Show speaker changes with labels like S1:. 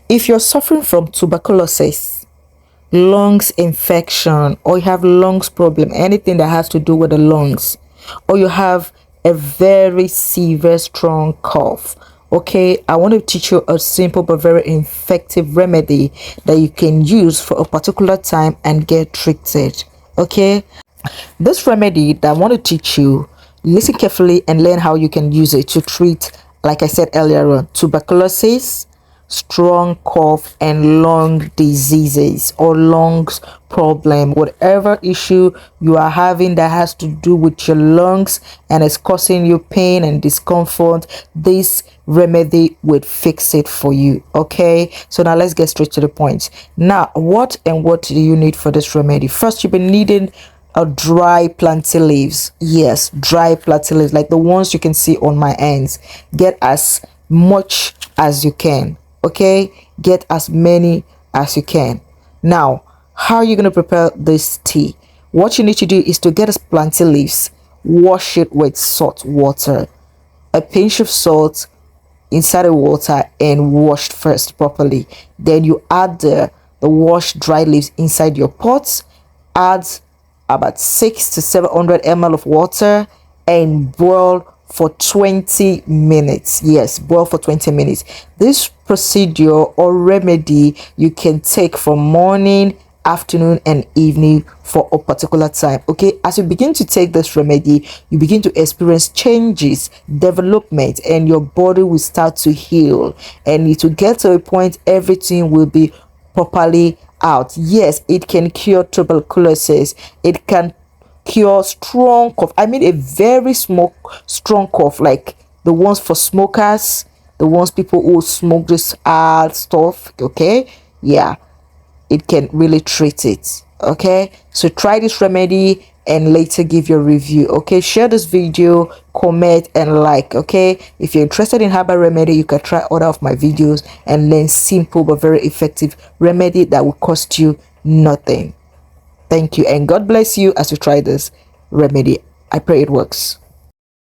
S1: If you're suffering from tuberculosis, lungs infection, or you have lungs problem, anything that has to do with the lungs, or you have a very severe strong cough, okay, I want to teach you a simple but very effective remedy that you can use for a particular time and get treated. Okay, this remedy that I want to teach you, listen carefully and learn how you can use it to treat, like I said earlier on, tuberculosis, strong cough, and lung diseases or lungs problem. Whatever issue you are having that has to do with your lungs and is causing you pain and discomfort, this remedy would fix it for you. Okay, so now let's get straight to the point. Now, what do you need for this remedy? First, you've been needing a dry plantain leaves. Yes, dry plantain leaves, like the ones you can see on my hands. Get as much as you can. Okay, get as many as you can. Now, how are you going to prepare this tea? What you need to do is to get us plantain leaves, wash it with salt water, a pinch of salt inside the water, and washed first properly. Then you add the washed dry leaves inside your pots. Add about 600 to 700 ml of water and boil for 20 minutes. Yes, boil for 20 minutes. This procedure or remedy you can take from morning, afternoon, and evening for a particular time. Okay, as you begin to take this remedy, you begin to experience changes, development, and your body will start to heal, and it will get to a point everything will be properly out. Yes, it can cure tuberculosis. It can cure strong cough. I mean a very strong cough, like the ones for smokers, the ones people who smoke this hard stuff. Okay, yeah, it can really treat it. Okay, so try this remedy and later give your review. Okay, share this video, comment, and like. Okay, if you're interested in herbal remedy, you can try other of my videos and learn simple but very effective remedy that will cost you nothing. Thank you, and God bless you as you try this remedy. I pray it works.